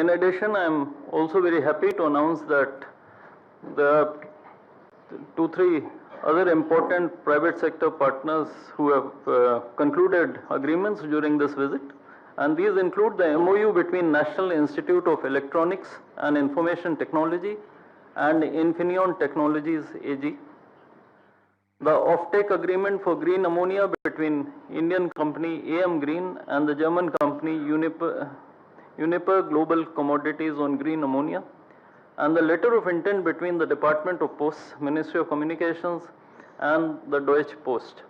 In addition, I am also very happy to announce that the 2-3 other important private sector partners who have concluded agreements during this visit, and these include the MOU between National Institute of Electronics and Information Technology and Infineon Technologies AG, the offtake agreement for green ammonia between Indian company AM Green and the German company Uniper Global Commodities on green ammonia, and the letter of intent between the Department of Posts, Ministry of Communications and the Deutsche Post.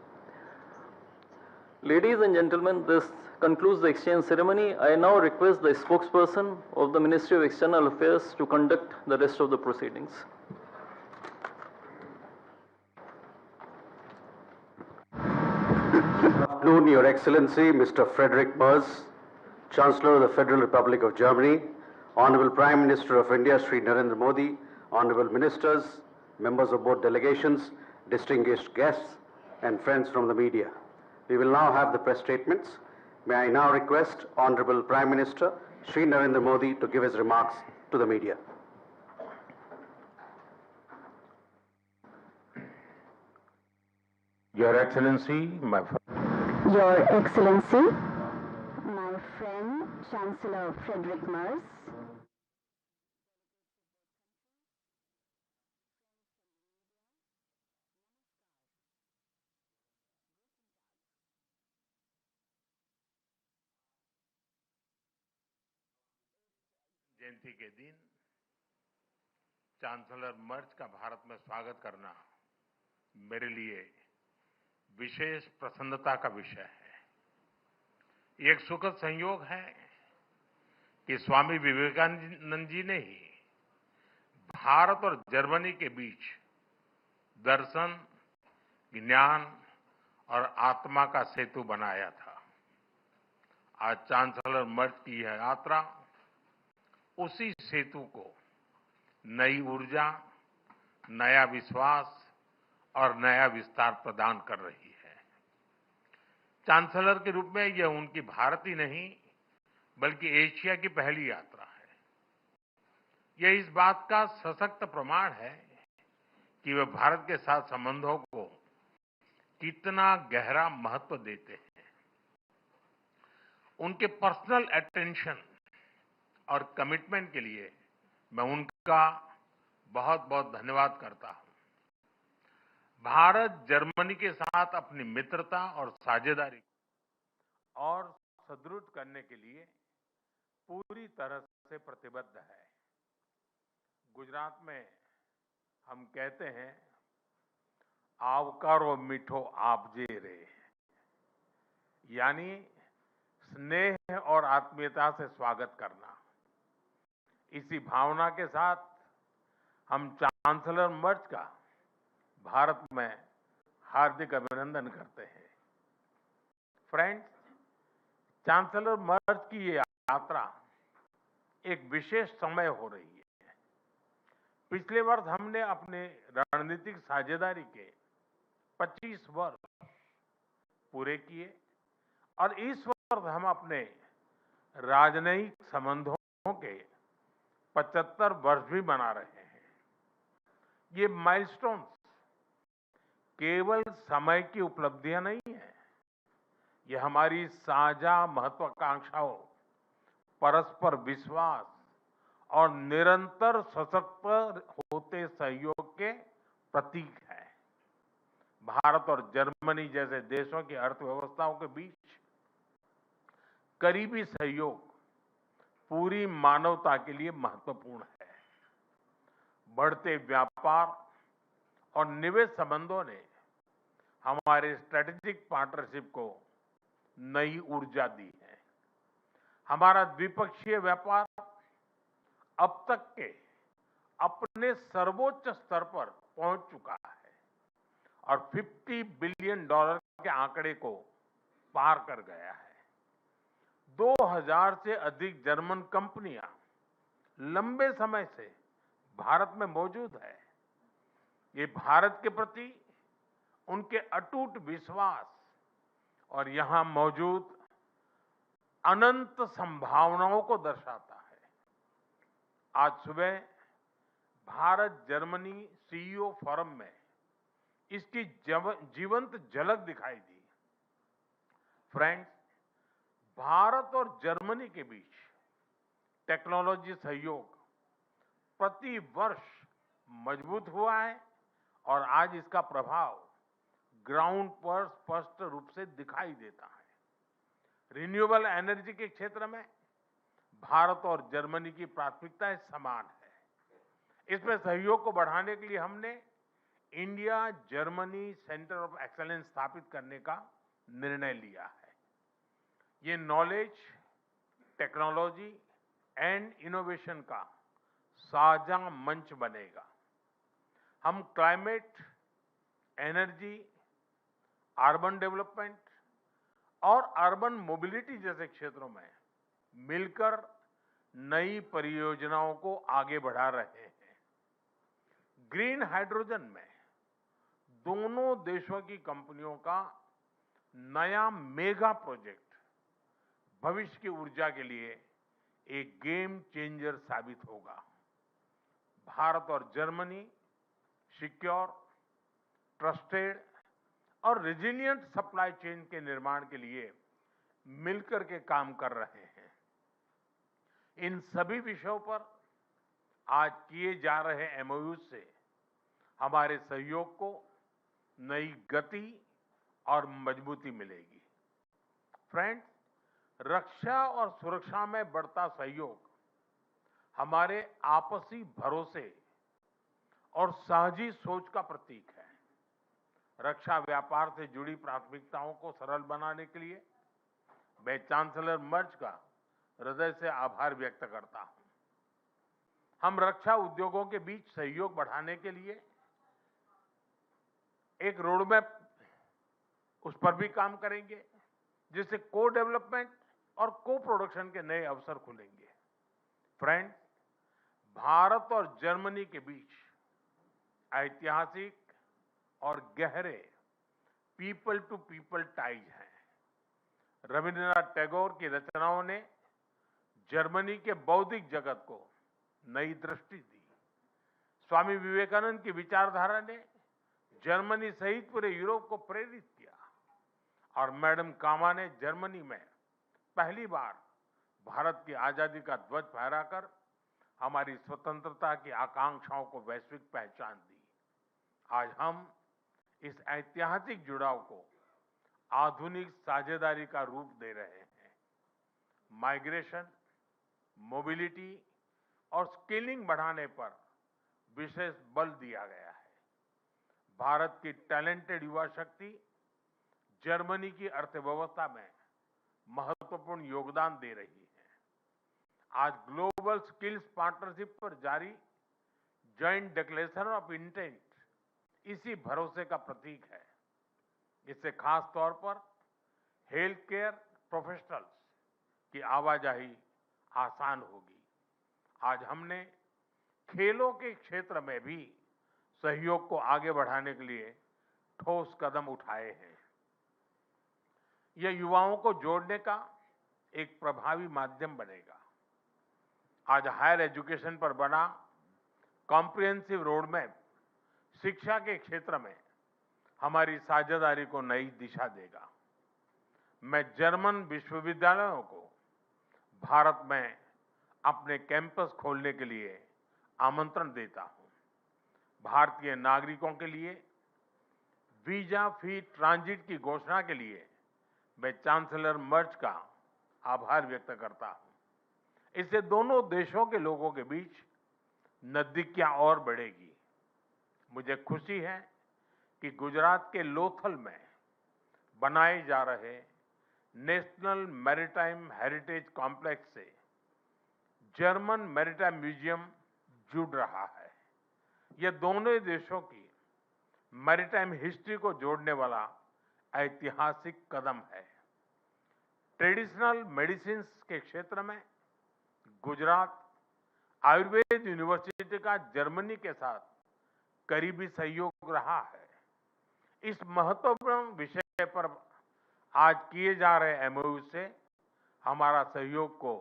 Ladies and gentlemen, this concludes the exchange ceremony. I now request the spokesperson of the Ministry of External Affairs to conduct the rest of the proceedings. Good afternoon, Your Excellency, Mr. Friedrich Merz, Chancellor of the Federal Republic of Germany, Honorable Prime Minister of India, Sri Narendra Modi, Honorable Ministers, members of both delegations, distinguished guests, and friends from the media. We will now have the press statements. May I now request Honorable Prime Minister Sri Narendra Modi to give his remarks to the media. Your Excellency, Your Excellency, my friend Chancellor Friedrich Merz, जयंती के दिन chancellor मर्ज का भारत में स्वागत करना मेरे लिए विशेष प्रसन्नता का विषय है। एक सुखद संयोग है कि स्वामी विवेकानंद जी ने ही भारत और जर्मनी के बीच दर्शन, ज्ञान और आत्मा का सेतु बनाया था। आज चांसलर मर्ज की यह यात्रा उसी सेतु को नई ऊर्जा, नया विश्वास और नया विस्तार प्रदान कर रही है। चांसलर के रूप में यह उनकी भारत ही नहीं बल्कि एशिया की पहली यात्रा है। यह इस बात का सशक्त प्रमाण है कि वे भारत के साथ संबंधों को कितना गहरा महत्व देते हैं। उनके पर्सनल अटेंशन और कमिटमेंट के लिए मैं उनका बहुत बहुत धन्यवाद करता हूं। भारत जर्मनी के साथ अपनी मित्रता और साझेदारी और सुदृढ़ करने के लिए पूरी तरह से प्रतिबद्ध है। गुजरात में हम कहते हैं, आवकारो मीठो आपजे रे, यानी स्नेह और आत्मीयता से स्वागत करना। इसी भावना के साथ हम चांसलर मर्ज का भारत में हार्दिक अभिनंदन करते हैं। फ्रेंड्स, चांसलर मर्ज की ये यात्रा एक विशेष समय हो रही है। पिछले वर्ष हमने अपने रणनीतिक साझेदारी के 25 वर्ष पूरे किए और इस वर्ष हम अपने राजनयिक संबंधों के 75 वर्ष भी मना रहे हैं। ये माइलस्टोन्स केवल समय की उपलब्धियां नहीं है, ये हमारी साझा महत्वाकांक्षाओं, परस्पर विश्वास और निरंतर सशक्त होते सहयोग के प्रतीक है। भारत और जर्मनी जैसे देशों की अर्थव्यवस्थाओं के बीच करीबी सहयोग पूरी मानवता के लिए महत्वपूर्ण है। बढ़ते व्यापार और निवेश संबंधों ने हमारे स्ट्रेटेजिक पार्टनरशिप को नई ऊर्जा दी है। हमारा द्विपक्षीय व्यापार अब तक के अपने सर्वोच्च स्तर पर पहुंच चुका है और $50 बिलियन के आंकड़े को पार कर गया है। 2000 से अधिक जर्मन कंपनियां लंबे समय से भारत में मौजूद है। ये भारत के प्रति उनके अटूट विश्वास और यहां मौजूद अनंत संभावनाओं को दर्शाता है। आज सुबह भारत जर्मनी सीईओ फोरम में इसकी जीवंत झलक दिखाई दी। फ्रेंड्स, भारत और जर्मनी के बीच टेक्नोलॉजी सहयोग प्रति वर्ष मजबूत हुआ है और आज इसका प्रभाव ग्राउंड पर स्पष्ट रूप से दिखाई देता है। रिन्यूएबल एनर्जी के क्षेत्र में भारत और जर्मनी की प्राथमिकताएं समान है। इसमें सहयोग को बढ़ाने के लिए हमने India Germany centre of excellence स्थापित करने का निर्णय लिया है। ये नॉलेज, टेक्नोलॉजी एंड इनोवेशन का साझा मंच बनेगा। हम क्लाइमेट, एनर्जी, अर्बन डेवलपमेंट और अर्बन मोबिलिटी जैसे क्षेत्रों में मिलकर नई परियोजनाओं को आगे बढ़ा रहे हैं। ग्रीन हाइड्रोजन में दोनों देशों की कंपनियों का नया मेगा प्रोजेक्ट भविष्य की ऊर्जा के लिए एक गेम चेंजर साबित होगा। भारत और जर्मनी सिक्योर, ट्रस्टेड और रेजिलिएंट सप्लाई चेन के निर्माण के लिए मिलकर के काम कर रहे हैं। इन सभी विषयों पर आज किए जा रहे एमओयू से हमारे सहयोग को नई गति और मजबूती मिलेगी। फ्रेंड्स, रक्षा और सुरक्षा में बढ़ता सहयोग हमारे आपसी भरोसे और साझी सोच का प्रतीक है। रक्षा व्यापार से जुड़ी प्राथमिकताओं को सरल बनाने के लिए मैं चांसलर मर्ज का हृदय से आभार व्यक्त करता हूं। हम रक्षा उद्योगों के बीच सहयोग बढ़ाने के लिए एक रोडमैप, उस पर भी काम करेंगे, जिससे को डेवलपमेंट और को प्रोडक्शन के नए अवसर खुलेंगे। फ्रेंड्स, भारत और जर्मनी के बीच ऐतिहासिक और गहरे पीपल टू पीपल टाइज हैं। रविंद्रनाथ टैगोर की रचनाओं ने जर्मनी के बौद्धिक जगत को नई दृष्टि दी। स्वामी विवेकानंद की विचारधारा ने जर्मनी सहित पूरे यूरोप को प्रेरित किया और मैडम कामा ने जर्मनी में पहली बार भारत की आजादी का ध्वज फहराकर हमारी स्वतंत्रता की आकांक्षाओं को वैश्विक पहचान दी। आज हम इस ऐतिहासिक जुड़ाव को आधुनिक साझेदारी का रूप दे रहे हैं। माइग्रेशन, मोबिलिटी और स्किलिंग बढ़ाने पर विशेष बल दिया गया है। भारत की टैलेंटेड युवा शक्ति जर्मनी की अर्थव्यवस्था में महत्वपूर्ण योगदान दे रही है। आज ग्लोबल स्किल्स पार्टनरशिप पर जारी जॉइंट डिक्लेरेशन ऑफ इंटेंट इसी भरोसे का प्रतीक है। इससे खास तौर पर हेल्थ केयर प्रोफेशनल्स की आवाजाही आसान होगी। आज हमने खेलों के क्षेत्र में भी सहयोग को आगे बढ़ाने के लिए ठोस कदम उठाए हैं। यह युवाओं को जोड़ने का एक प्रभावी माध्यम बनेगा। आज हायर एजुकेशन पर बना कॉम्प्रिहेंसिव रोडमैप शिक्षा के क्षेत्र में हमारी साझेदारी को नई दिशा देगा। मैं जर्मन विश्वविद्यालयों को भारत में अपने कैंपस खोलने के लिए आमंत्रण देता हूं। भारतीय नागरिकों के लिए वीजा फ्री ट्रांजिट की घोषणा के लिए मैं चांसलर मर्ज का आभार व्यक्त करता हूं। इससे दोनों देशों के लोगों के बीच नजदीकियां और बढ़ेगी। मुझे खुशी है कि गुजरात के लोथल में बनाए जा रहे नेशनल मैरीटाइम हेरिटेज कॉम्प्लेक्स से जर्मन मैरीटाइम म्यूजियम जुड़ रहा है। यह दोनों देशों की मैरीटाइम हिस्ट्री को जोड़ने वाला ऐतिहासिक कदम है। ट्रेडिशनल मेडिसिन्स के क्षेत्र में गुजरात आयुर्वेद यूनिवर्सिटी का जर्मनी के साथ करीबी सहयोग रहा है। इस महत्वपूर्ण विषय पर आज किए जा रहे एमओयू से हमारा सहयोग को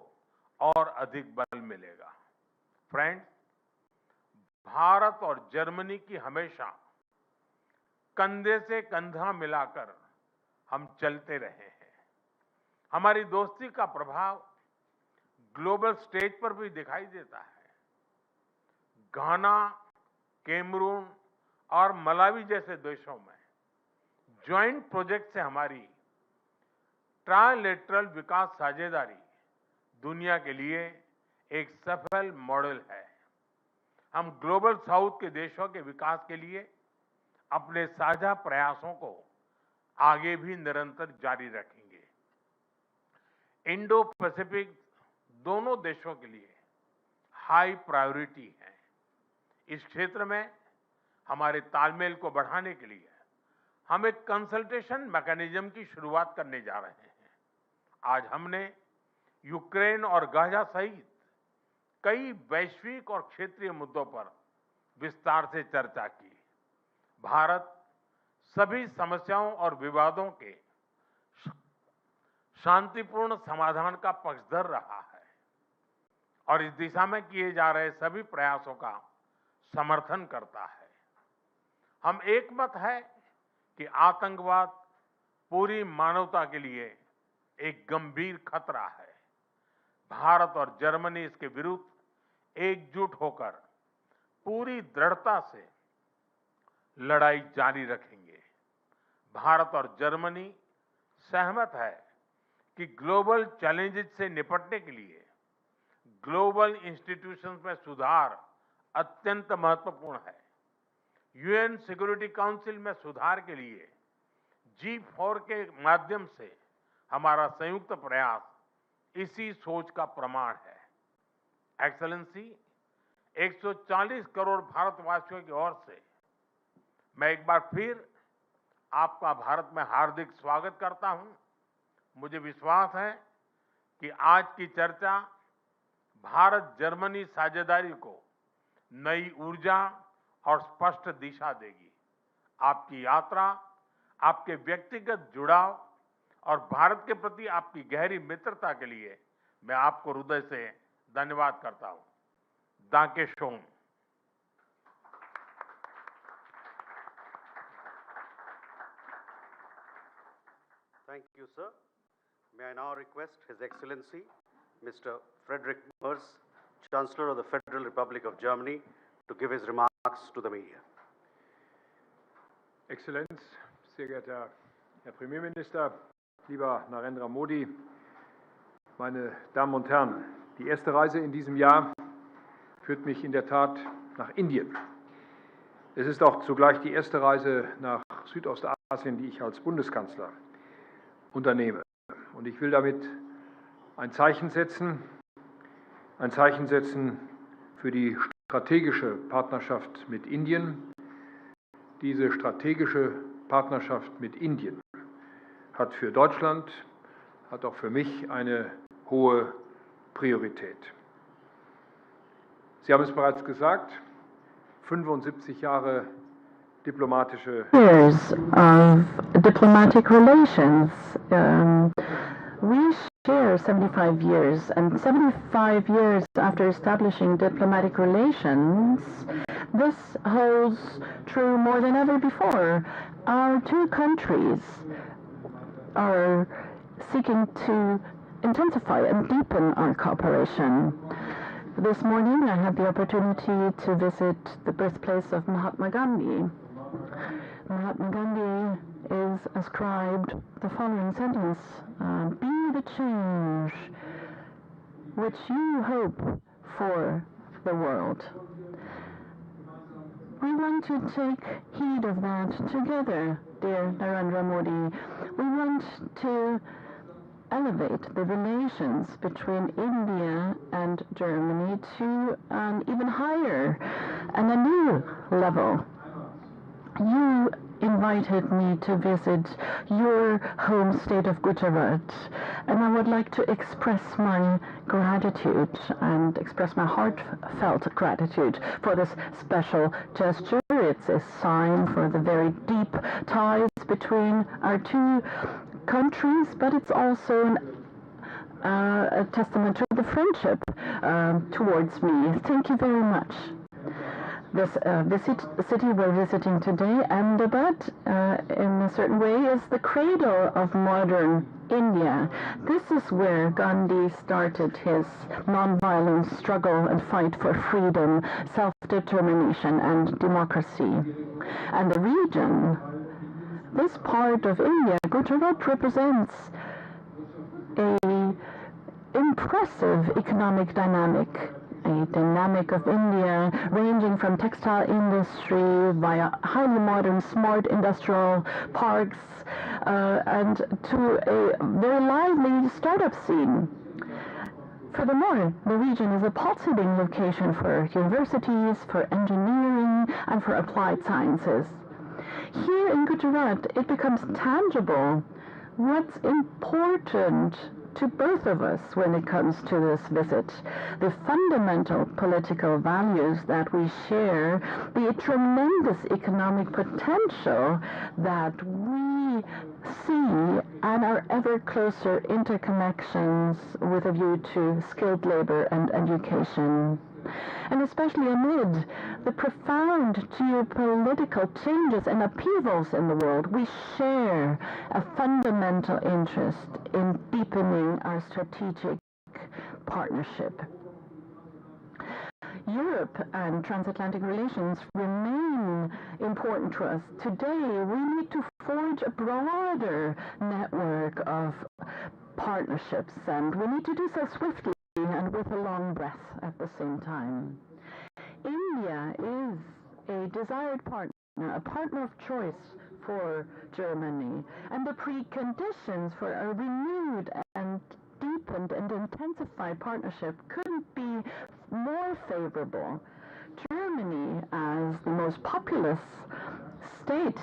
और अधिक बल मिलेगा। फ्रेंड्स, भारत और जर्मनी की हमेशा कंधे से कंधा मिलाकर हम चलते रहे हैं। हमारी दोस्ती का प्रभाव ग्लोबल स्टेज पर भी दिखाई देता है। घाना, कैमरून और मलावी जैसे देशों में ज्वाइंट प्रोजेक्ट से हमारी ट्राइलेटरल विकास साझेदारी दुनिया के लिए एक सफल मॉडल है। हम ग्लोबल साउथ के देशों के विकास के लिए अपने साझा प्रयासों को आगे भी निरंतर जारी रखेंगे। इंडो पैसिफिक दोनों देशों के लिए हाई प्रायोरिटी है। इस क्षेत्र में हमारे तालमेल को बढ़ाने के लिए हम एक कंसल्टेशन मैकेनिज्म की शुरुआत करने जा रहे हैं। आज हमने यूक्रेन और गाजा सहित कई वैश्विक और क्षेत्रीय मुद्दों पर विस्तार से चर्चा की। भारत सभी समस्याओं और विवादों के शांतिपूर्ण समाधान का पक्षधर रहा है और इस दिशा में किए जा रहे सभी प्रयासों का समर्थन करता है। हम एकमत है कि आतंकवाद पूरी मानवता के लिए एक गंभीर खतरा है। भारत और जर्मनी इसके विरुद्ध एकजुट होकर पूरी दृढ़ता से लड़ाई जारी रखेंगे। भारत और जर्मनी सहमत है कि ग्लोबल चैलेंजेस से निपटने के लिए ग्लोबल इंस्टीट्यूशंस में सुधार अत्यंत महत्वपूर्ण है। यूएन सिक्योरिटी काउंसिल में सुधार के लिए G4 के माध्यम से हमारा संयुक्त प्रयास इसी सोच का प्रमाण है। एक्सेलेंसी, 140 करोड़ भारतवासियों की ओर से मैं एक बार फिर आपका भारत में हार्दिक स्वागत करता हूं। मुझे विश्वास है कि आज की चर्चा भारत जर्मनी साझेदारी को नई ऊर्जा और स्पष्ट दिशा देगी। आपकी यात्रा, आपके व्यक्तिगत जुड़ाव और भारत के प्रति आपकी गहरी मित्रता के लिए मैं आपको हृदय से धन्यवाद करता हूं। दांके shown. Thank you, sir. May I now request His Excellency, Mr. Friedrich Merz, Chancellor of the Federal Republic of Germany, to give his remarks to the media. Exzellenz, sehr geehrter Herr Premierminister, lieber Narendra Modi, meine Damen und Herren, die erste Reise in diesem Jahr führt mich in der Tat nach Indien. Es ist auch zugleich die erste Reise nach Südostasien, die ich als Bundeskanzler unternehme. Und ich will damit ein Zeichen setzen für die strategische Partnerschaft mit Indien. Diese strategische Partnerschaft mit Indien hat für Deutschland, hat auch für mich eine hohe Priorität. Sie haben es bereits gesagt, 75 Jahre diplomatische years of diplomatic relations. We share 75 years, and 75 years after establishing diplomatic relations, this holds true more than ever before. Our two countries are seeking to intensify and deepen our cooperation. This morning I had the opportunity to visit the birthplace of Mahatma Gandhi. Mahatma Gandhi is ascribed the following sentence: be the change which you hope for the world. We want to take heed of that together, dear Narendra Modi. We want to elevate the relations between India and Germany to an even higher and a new level. You invited me to visit your home state of Gujarat, and I would like to express my gratitude and express my heartfelt gratitude for this special gesture. It's a sign for the very deep ties between our two countries, but it's also a testament to the friendship towards me. Thank you very much. This city we're visiting today, Ahmedabad, in a certain way, is the cradle of modern India. This is where Gandhi started his non-violent struggle and fight for freedom, self-determination, and democracy. And the region, this part of India, Gujarat, represents an impressive economic dynamic. A dynamic of India ranging from textile industry via highly modern smart industrial parks and to a very lively startup scene. Furthermore, the region is a pulsating location for universities, for engineering, and for applied sciences. Here in Gujarat, it becomes tangible what's important to both of us when it comes to this visit. The fundamental political values that we share, the tremendous economic potential that we see, and our ever closer interconnections with a view to skilled labor and education. And especially amid the profound geopolitical changes and upheavals in the world, we share a fundamental interest in deepening our strategic partnership. Europe and transatlantic relations remain important to us. Today, we need to forge a broader network of partnerships, and we need to do so swiftly and with a long breath at the same time. India is a desired partner, a partner of choice for Germany, and the preconditions for a renewed and deepened and intensified partnership couldn't be more favorable. Germany, as the most populous state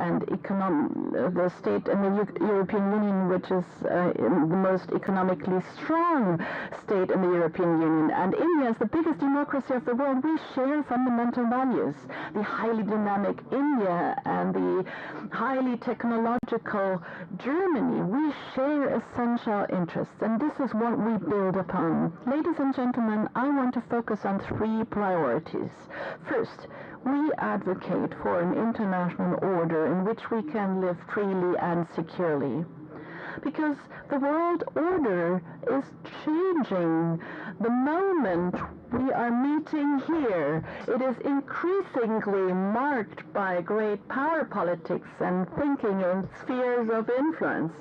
and the state in the European Union, which is the most economically strong state in the European Union, and India is the biggest democracy of the world, we share fundamental values. The highly dynamic India and the highly technological Germany, we share essential interests, and this is what we build upon. Ladies and gentlemen, I want to focus on three priorities. First, we advocate for an international order in which we can live freely and securely. Because the world order is changing. The moment we are meeting here, it is increasingly marked by great power politics and thinking in spheres of influence.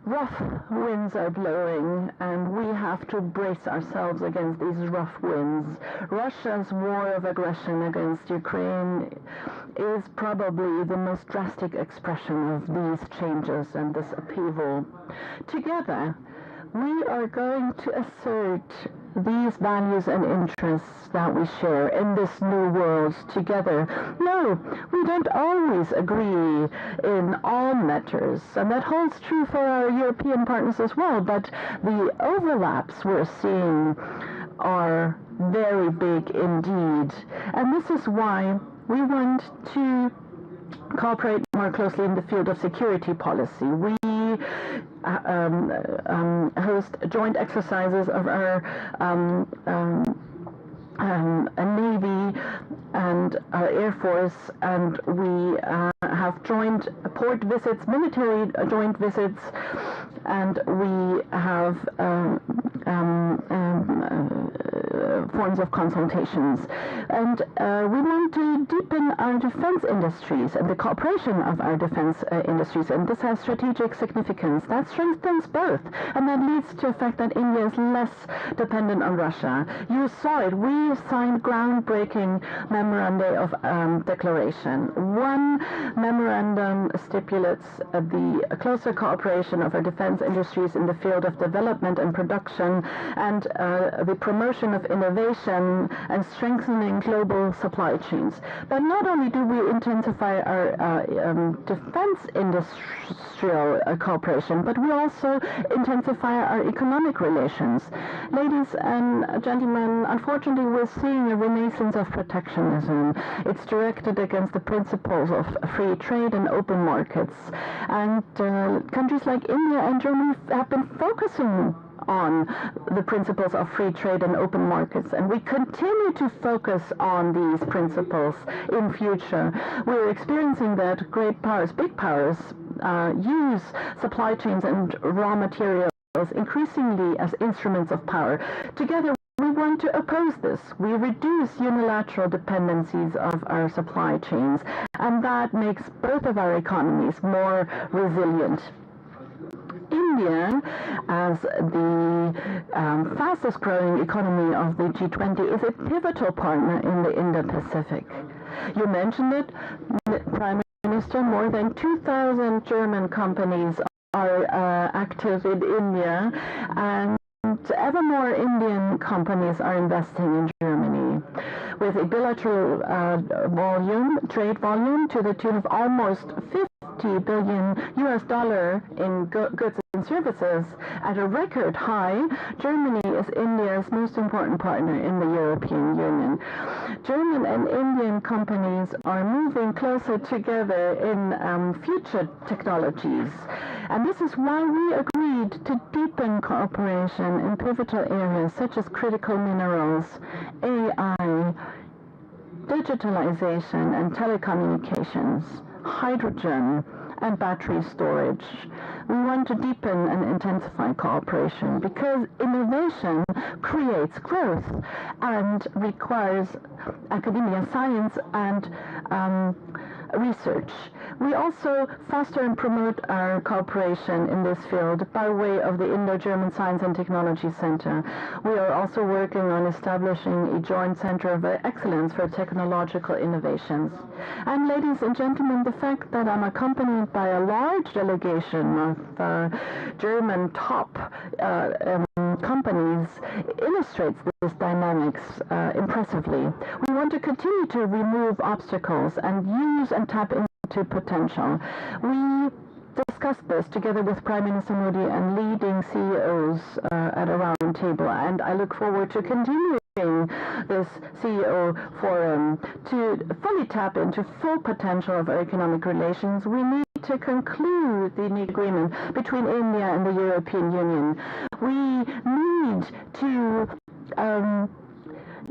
Rough winds are blowing, and we have to brace ourselves against these rough winds. Russia's war of aggression against Ukraine is probably the most drastic expression of these changes and this upheaval. Together, we are going to assert these values and interests that we share in this new world together. No, we don't always agree in all matters, and that holds true for our European partners as well, but the overlaps we're seeing are very big indeed. And this is why we want to cooperate more closely in the field of security policy. We host joint exercises of our Navy and our Air Force, and we have joint port visits, military joint visits, and we have forms of consultations. And we want to deepen our defense industries and the cooperation of our defense industries, and this has strategic significance. That strengthens both, and that leads to the fact that India is less dependent on Russia. You saw it. We signed groundbreaking memoranda of declaration. One memorandum stipulates the closer cooperation of our defense industries in the field of development and production, and the promotion of of innovation and strengthening global supply chains. But not only do we intensify our defense industrial cooperation, but we also intensify our economic relations. Ladies and gentlemen, unfortunately, we're seeing a renaissance of protectionism. It's directed against the principles of free trade and open markets. And countries like India and Germany have been focusing on the principles of free trade and open markets, and we continue to focus on these principles in future. We're experiencing that great powers, big powers, use supply chains and raw materials increasingly as instruments of power. Together, we want to oppose this. We reduce unilateral dependencies of our supply chains, and that makes both of our economies more resilient. India, as the fastest growing economy of the G20, is a pivotal partner in the Indo-Pacific. You mentioned it, Prime Minister, more than 2,000 German companies are active in India, and ever more Indian companies are investing in Germany, with a bilateral trade volume to the tune of almost $50 billion in goods and services at a record high. Germany is India's most important partner in the European Union. German and Indian companies are moving closer together in future technologies. And this is why we agreed to deepen cooperation in pivotal areas such as critical minerals, AI, digitalization and telecommunications, hydrogen, and battery storage. We want to deepen and intensify cooperation because innovation creates growth and requires academia, science, and research. We also foster and promote our cooperation in this field by way of the Indo-German Science and Technology Center. We are also working on establishing a joint center of excellence for technological innovations. And ladies and gentlemen, the fact that I'm accompanied by a large delegation of German top companies illustrates this dynamics impressively. We want to continue to remove obstacles and use and tap into potential. We discussed this together with Prime Minister Modi and leading CEOs at a round table, and I look forward to continuing this CEO forum to fully tap into full potential of our economic relations. We need to conclude the agreement between India and the European Union. We need to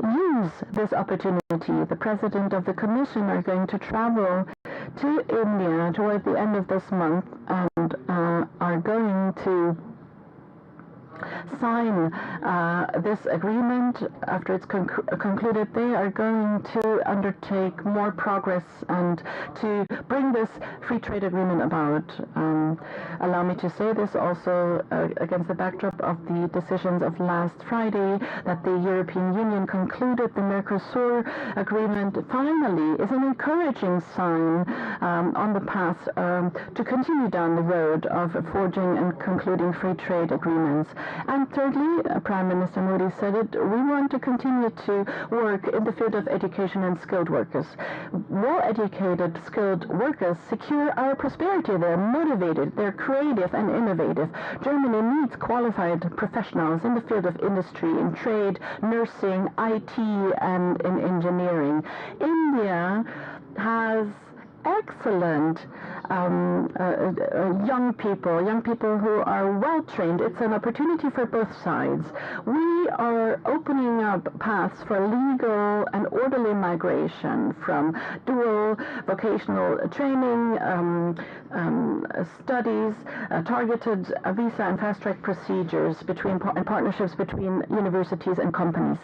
use this opportunity. The President of the Commission are going to travel to India toward the end of this month and are going to sign this agreement. After it's concluded, they are going to undertake more progress and to bring this free trade agreement about. Allow me to say this also against the backdrop of the decisions of last Friday that the European Union concluded the Mercosur agreement finally is an encouraging sign on the path to continue down the road of forging and concluding free trade agreements. And thirdly, Prime Minister Modi said it, we want to continue to work in the field of education and skilled workers. Well-educated, skilled workers secure our prosperity. They're motivated, they're creative and innovative. Germany needs qualified professionals in the field of industry, in trade, nursing, IT, and in engineering. India has excellent young people who are well trained. It's an opportunity for both sides. We are opening up paths for legal and orderly migration from dual vocational training, studies, targeted visa and fast-track procedures and partnerships between universities and companies.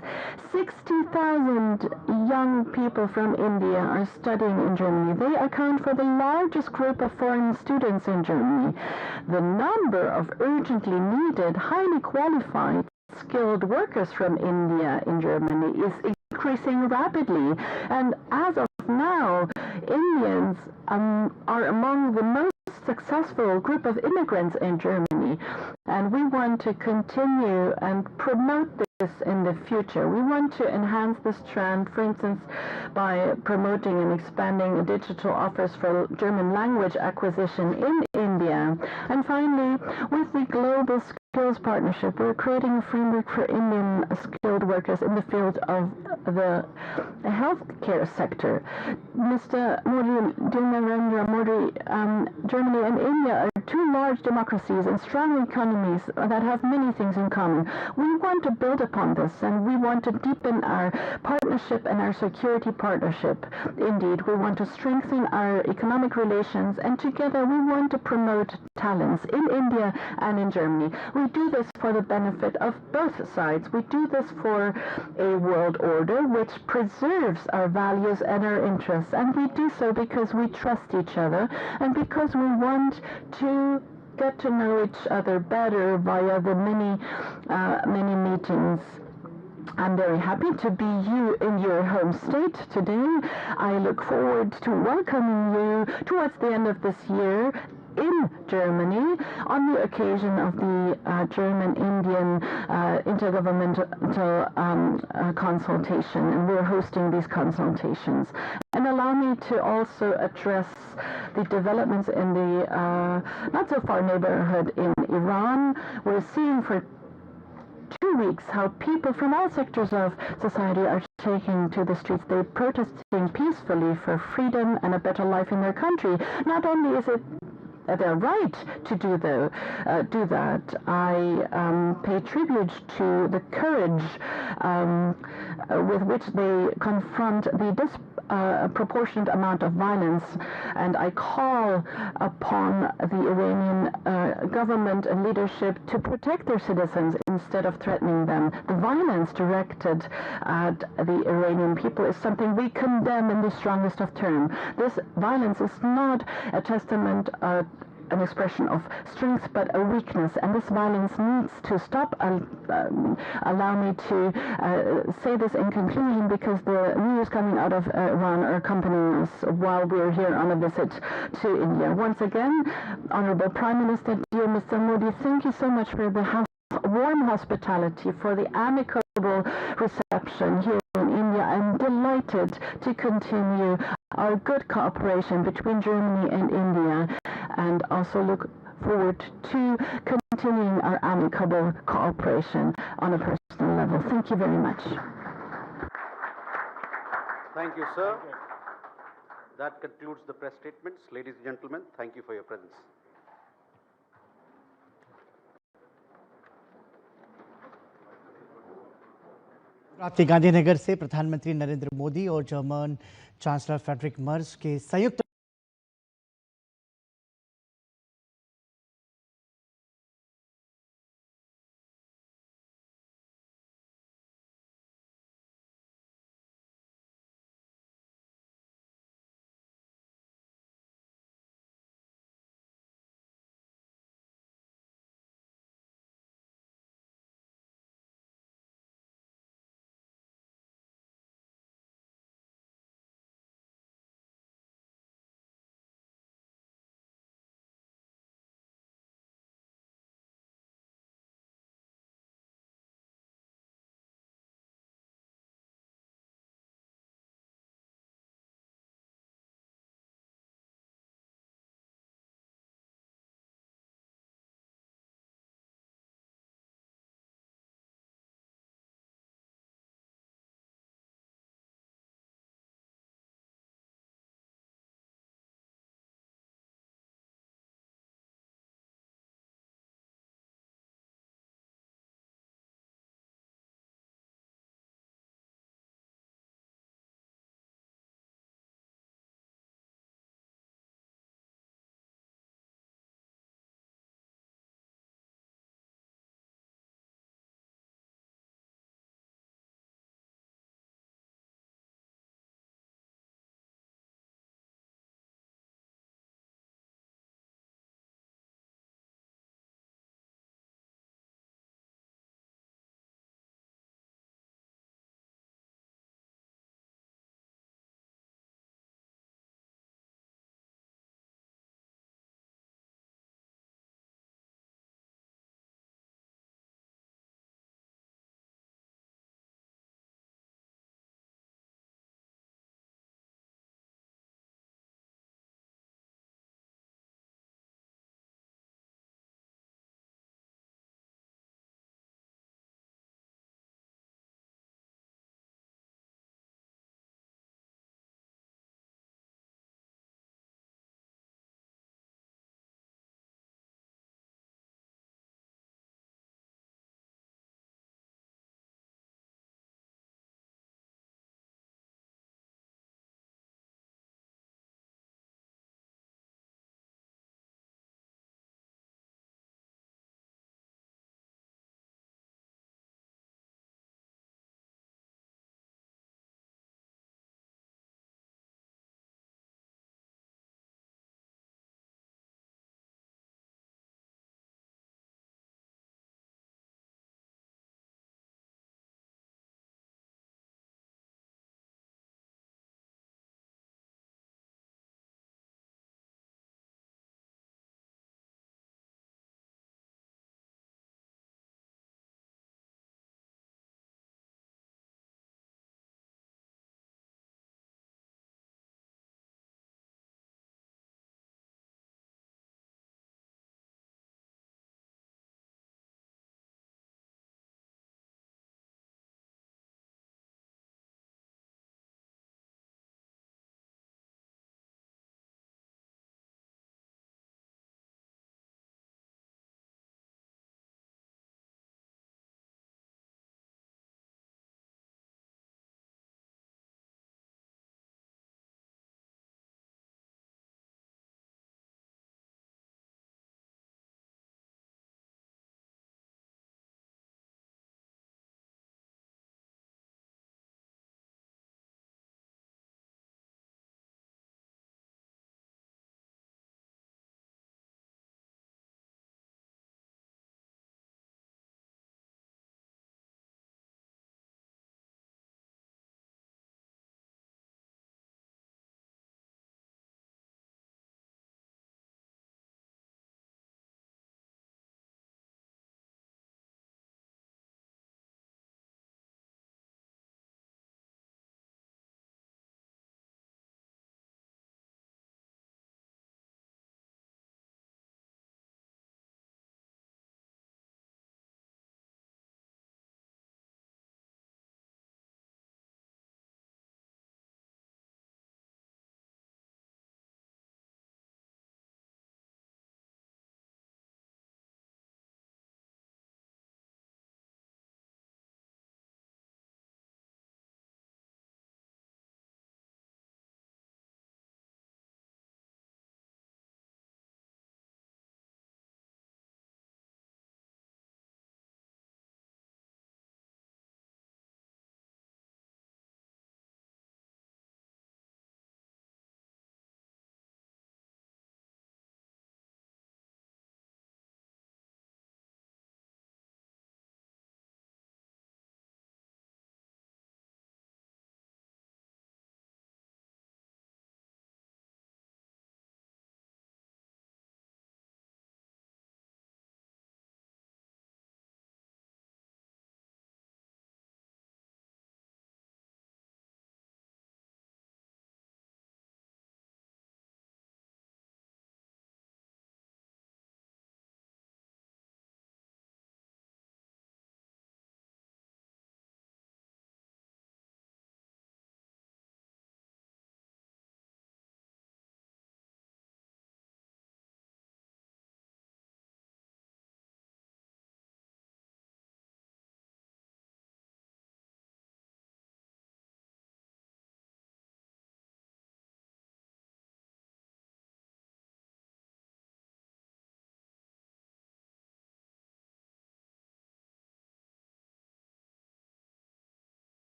60,000 young people from India are studying in Germany. They account for the largest group of foreign students in Germany. The number of urgently needed, highly qualified, skilled workers from India in Germany is increasing rapidly. And as of now, Indians are among the most successful group of immigrants in Germany. And we want to continue and promote this in the future. We want to enhance this trend, for instance, by promoting and expanding digital offers for German language acquisition in India. And finally, with the Global Skills Partnership, we're creating a framework for Indian skilled workers in the field of the healthcare sector. Mr. Modi, Narendra Modi, Germany and India are two large democracies and strong economies that have many things in common. We want to build upon this, and we want to deepen our partnership and our security partnership. Indeed, we want to strengthen our economic relations, and together we want to promote talents in India and in Germany. We do this for the benefit of both sides. We do this for a world order which preserves our values and our interests, and we do so because we trust each other and because we want to get to know each other better via the many meetings. I'm very happy to be in your home state today. I look forward to welcoming you towards the end of this year in Germany on the occasion of the German-Indian intergovernmental consultation, and we're hosting these consultations. And allow me to also address the developments in the not-so-far neighborhood in Iran. We're seeing for 2 weeks how people from all sectors of society are taking to the streets. They're protesting peacefully for freedom and a better life in their country. Not only is it their right to do that, I pay tribute to the courage with which they confront the disproportionate amount of violence, and I call upon the Iranian government and leadership to protect their citizens instead of threatening them. The violence directed at the Iranian people is something we condemn in the strongest of terms. This violence is not a testament an expression of strength, but a weakness, and this violence needs to stop. Allow me to say this in conclusion, because the news coming out of Iran are accompanying us while we're here on a visit to India. Once again, Honorable Prime Minister, dear Mr. Modi, thank you so much for the warm hospitality, for the amicable reception here in India. I'm delighted to continue our good cooperation between Germany and India, and also look forward to continuing our amicable cooperation on a personal level. Thank you very much. Thank you, sir. That concludes the press statements. Ladies and gentlemen, thank you for your presence. रात के गांधीनगर से प्रधानमंत्री नरेंद्र मोदी और German chancellor Friedrich Merz के संयुक्त